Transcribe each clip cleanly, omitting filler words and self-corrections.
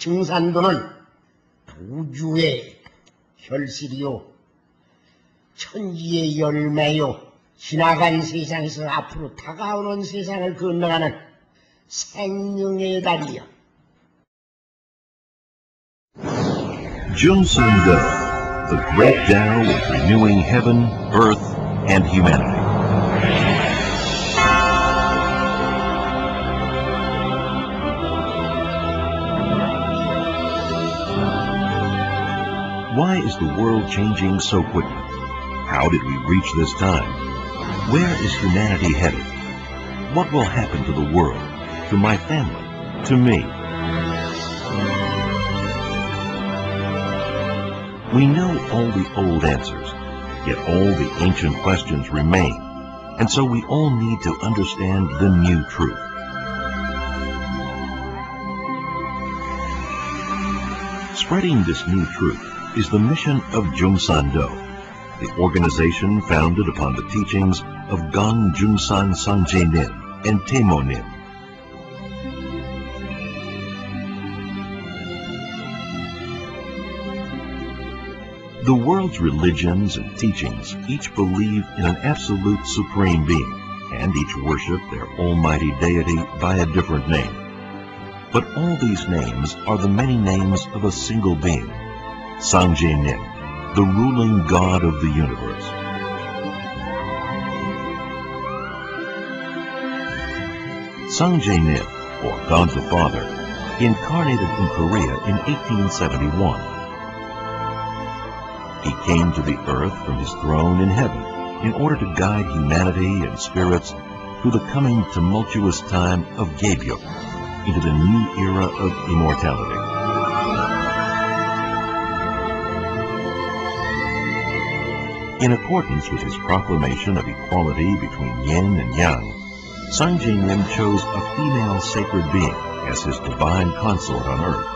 증산도는 우주의 혈실이요, 천지의 열매요, 지나간 세상에서 앞으로 다가오는 세상을 건너가는 생명의 달이요. Jeung San Do, the great Tao of renewing heaven, earth, and humanity. Why is the world changing so quickly? How did we reach this time? Where is humanity headed? What will happen to the world, to my family, to me? We know all the old answers, yet all the ancient questions remain, and so we all need to understand the new truth. Spreading this new truth is the mission of Jeung San Do, the organization founded upon the teachings of Jeung San Nim and Taemo Nim. The world's religions and teachings each believe in an absolute supreme being, and each worship their almighty deity by a different name. But all these names are the many names of a single being, Nim, the ruling God of the universe. Nim, or God the Father, incarnated in Korea in 1871. He came to the earth from his throne in heaven in order to guide humanity and spirits through the coming tumultuous time of Gabyuk into the new era of immortality. In accordance with his proclamation of equality between yin and yang, Nim chose a female sacred being as his divine consort on earth.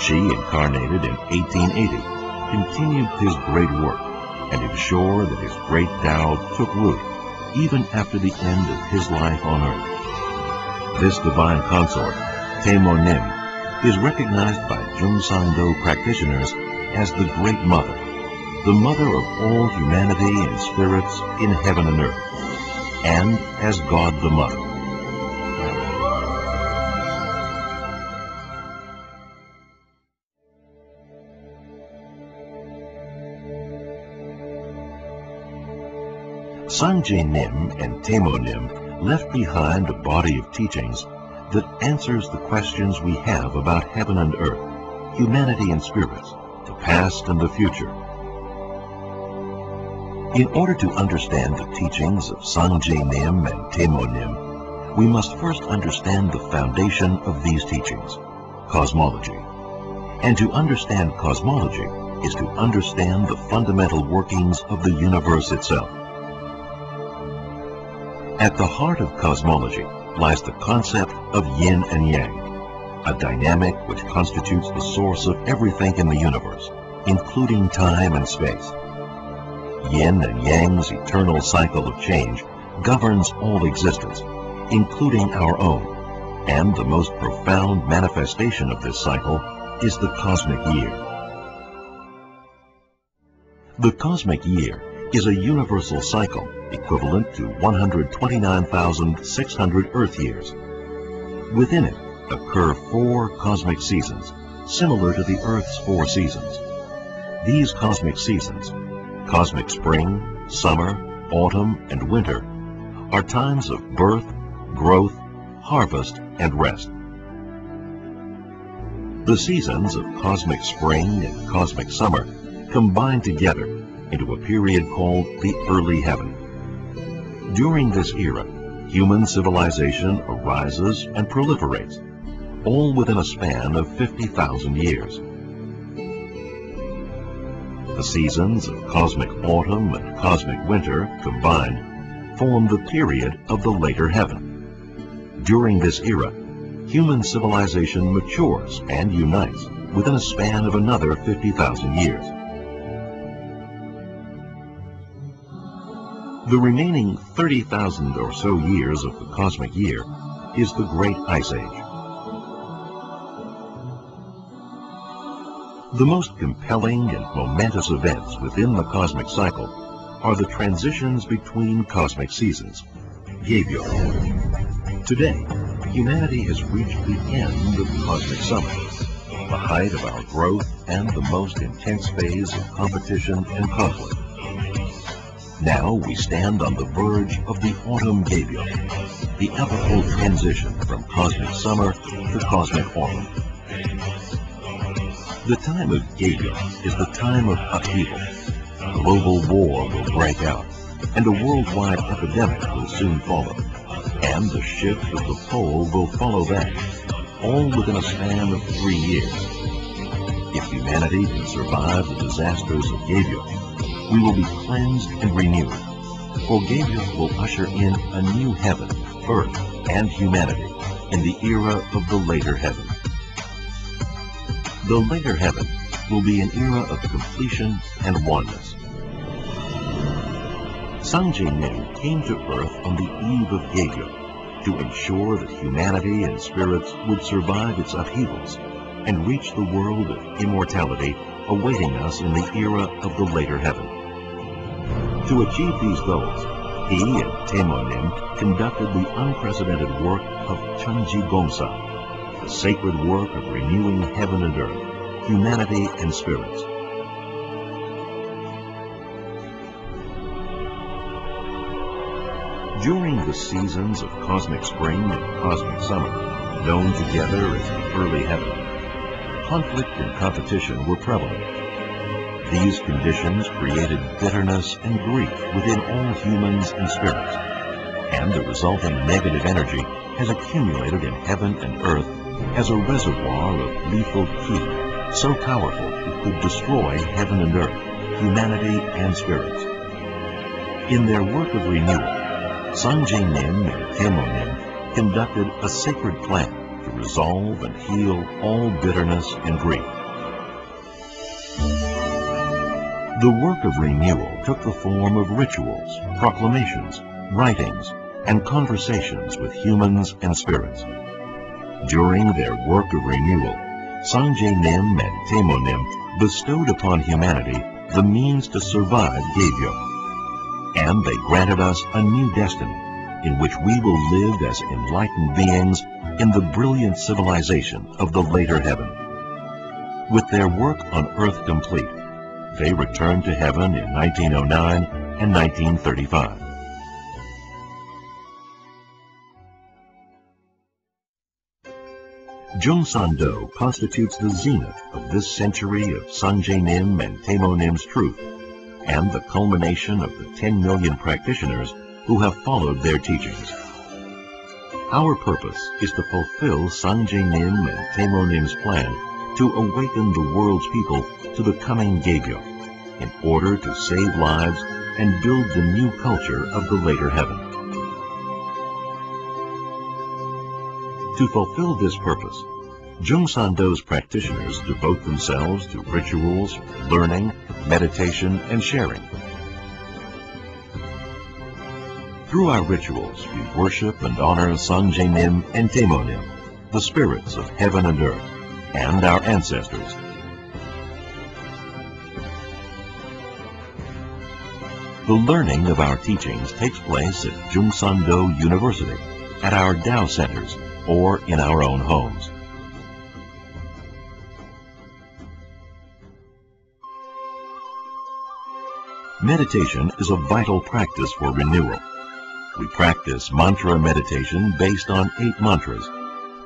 She, incarnated in 1880, continued his great work and ensured that his great Tao took root even after the end of his life on earth. This divine consort, Taemo Nim, is recognized by Jeung San Do practitioners as the Great Mother, the mother of all humanity and spirits in heaven and earth, and as God the Mother. Nim and Taemo Nim left behind a body of teachings that answers the questions we have about heaven and earth, humanity and spirits, the past and the future. In order to understand the teachings of Nim and Taemo Nim, we must first understand the foundation of these teachings, cosmology. And to understand cosmology is to understand the fundamental workings of the universe itself. At the heart of cosmology lies the concept of yin and yang, a dynamic which constitutes the source of everything in the universe, including time and space. Yin and Yang's eternal cycle of change governs all existence, including our own, and the most profound manifestation of this cycle is the cosmic year. The cosmic year is a universal cycle equivalent to 129,600 Earth years. Within it occur 4 cosmic seasons, similar to the Earth's 4 seasons. These cosmic seasons, cosmic spring, summer, autumn, and winter, are times of birth, growth, harvest, and rest. The seasons of cosmic spring and cosmic summer combine together into a period called the early heaven. During this era, human civilization arises and proliferates, all within a span of 50,000 years. The seasons of cosmic autumn and cosmic winter combined form the period of the later heaven. During this era, human civilization matures and unites within a span of another 50,000 years. The remaining 30,000 or so years of the cosmic year is the Great Ice Age. The most compelling and momentous events within the cosmic cycle are the transitions between cosmic seasons, Gaebyo. Today, humanity has reached the end of cosmic summer, the height of our growth and the most intense phase of competition and conflict. Now we stand on the verge of the autumn Gaebyo, the epochal transition from cosmic summer to cosmic autumn. The time of Gaebyo is the time of upheaval. Global war will break out, and a worldwide epidemic will soon follow, and the shift of the pole will follow that, all within a span of 3 years. If humanity can survive the disasters of Gaebyo, we will be cleansed and renewed, for Gaebyo will usher in a new heaven, earth, and humanity in the era of the later heaven. The later heaven will be an era of completion and oneness. Sang-je-nim came to Earth on the eve of Gaebyo to ensure that humanity and spirits would survive its upheavals and reach the world of immortality awaiting us in the era of the later heaven. To achieve these goals, he and Taemonim conducted the unprecedented work of Chunji-gongsa, the sacred work of renewing heaven and earth, humanity and spirits. During the seasons of cosmic spring and cosmic summer, known together as the early heaven, conflict and competition were prevalent. These conditions created bitterness and grief within all humans and spirits, and the resulting negative energy has accumulated in heaven and earth as a reservoir of lethal ki, so powerful it could destroy heaven and earth, humanity and spirits. In their work of renewal, Sang-je-nim and Taemonim conducted a sacred plan to resolve and heal all bitterness and grief. The work of renewal took the form of rituals, proclamations, writings, and conversations with humans and spirits. During their work of renewal, Sang-je-nim and Taemonim bestowed upon humanity the means to survive Gaebyo, and they granted us a new destiny in which we will live as enlightened beings in the brilliant civilization of the later heaven. With their work on Earth complete, they returned to heaven in 1909 and 1935. Jeung San Do constitutes the zenith of this century of Sang-je-nim and Taemonim's truth, and the culmination of the 10 million practitioners who have followed their teachings. Our purpose is to fulfill Sang-je-nim and Taemonim's plan to awaken the world's people to the coming Gaebyo, in order to save lives and build the new culture of the later heaven. To fulfill this purpose, Jeung San Do's practitioners devote themselves to rituals, learning, meditation, and sharing. Through our rituals, we worship and honor Sang-je-nim and Taemonim, the spirits of heaven and earth, and our ancestors. The learning of our teachings takes place at Jeung San Do University, at our Tao centers, or in our own homes. Meditation is a vital practice for renewal. We practice mantra meditation based on 8 mantras,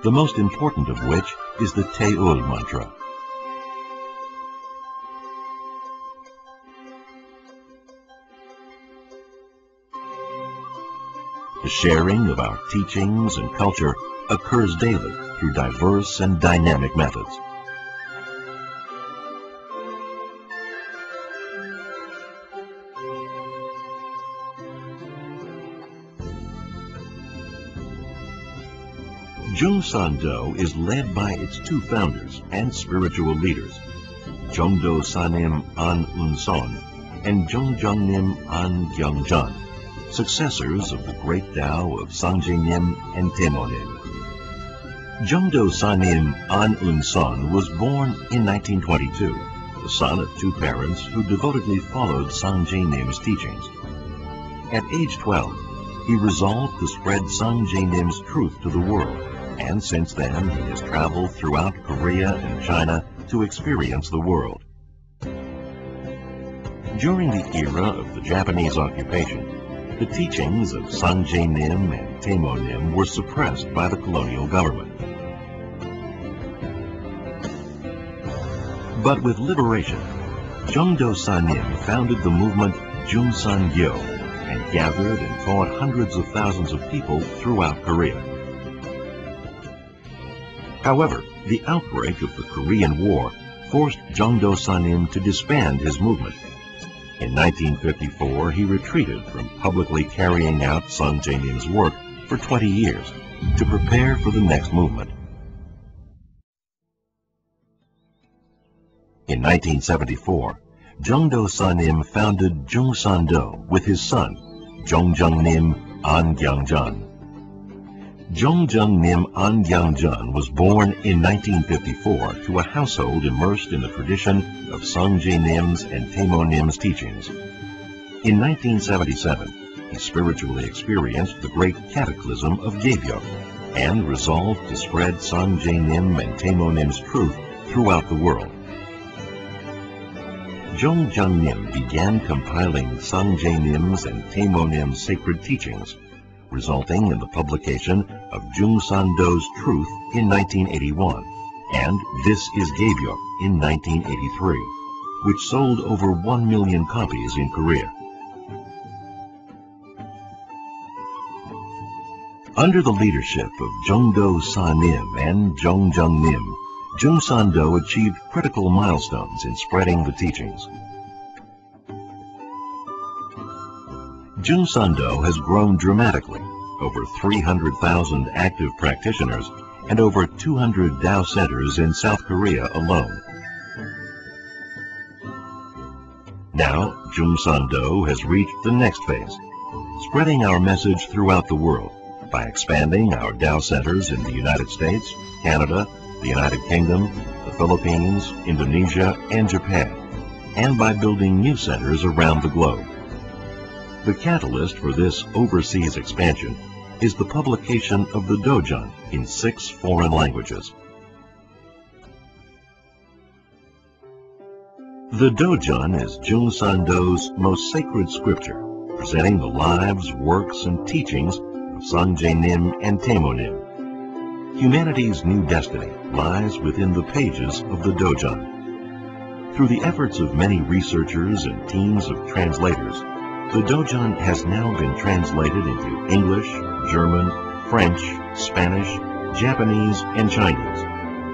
the most important of which is the Teul mantra. The sharing of our teachings and culture occurs daily through diverse and dynamic methods. Jeung San Do is led by its 2 founders and spiritual leaders, Jongdo Sanim An Unson and Jongjongnim An Gyongjan, successors of the great Tao of Sang-je-nim and Taemonim. Jeung Sanim An Un Son was born in 1922, the son of two parents who devotedly followed Sangye Nim's teachings. At age 12, he resolved to spread Sangye Nim's truth to the world, and since then he has traveled throughout Korea and China to experience the world. During the era of the Japanese occupation, the teachings of Sangye Nim and Taemo Nim were suppressed by the colonial government. But with liberation, Jeung Sanim founded the movement Jeung San Do and gathered and taught hundreds of thousands of people throughout Korea. However, the outbreak of the Korean War forced Jeung Sanim to disband his movement. In 1954, he retreated from publicly carrying out Sangye Nim's work for 20 years to prepare for the next movement. In 1974, Jeung Sanim founded Jeung San Do with his son, Jeung Nim An Jun. Jeung Nim An Jun was born in 1954 to a household immersed in the tradition of Sangye Nim's and Taemo Nim's teachings. In 1977, he spiritually experienced the great cataclysm of Gaebyeok and resolved to spread Sangye Nim and Taemo Nim's truth throughout the world. Jeung Nim began compiling Sangye Nim's and Taemo Nim's sacred teachings, resulting in the publication of Jeung San Do's Truth in 1981 and This is Gaebyeok in 1983, which sold over 1 million copies in Korea. Under the leadership of Jeung Sanim and Jeung Nim, Jeung San Do achieved critical milestones in spreading the teachings. Jeung San Do has grown dramatically, over 300,000 active practitioners and over 200 Dao centers in South Korea alone. Now, Jeung San Do has reached the next phase, spreading our message throughout the world by expanding our Dao centers in the United States, Canada, the United Kingdom, the Philippines, Indonesia, and Japan, and by building new centers around the globe. The catalyst for this overseas expansion is the publication of the Dojun in 6 foreign languages. The Dojun is Jeung San Do's most sacred scripture, presenting the lives, works, and teachings of Sangye Nim and Taemo Nim. Humanity's new destiny lies within the pages of the Dojun. Through the efforts of many researchers and teams of translators, the Dojun has now been translated into English, German, French, Spanish, Japanese, and Chinese,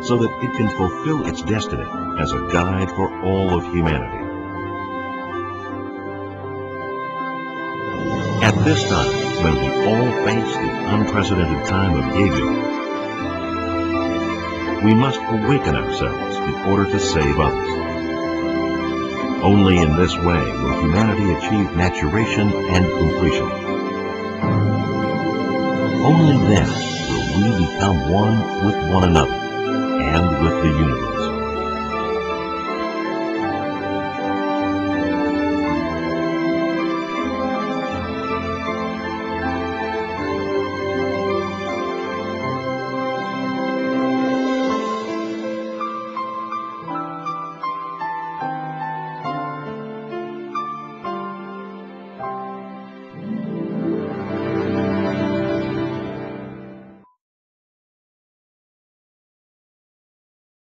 so that it can fulfill its destiny as a guide for all of humanity. At this time, when we all face the unprecedented time of Gaebyeok, we must awaken ourselves in order to save others. Only in this way will humanity achieve maturation and completion. Only then will we become one with one another and with the universe.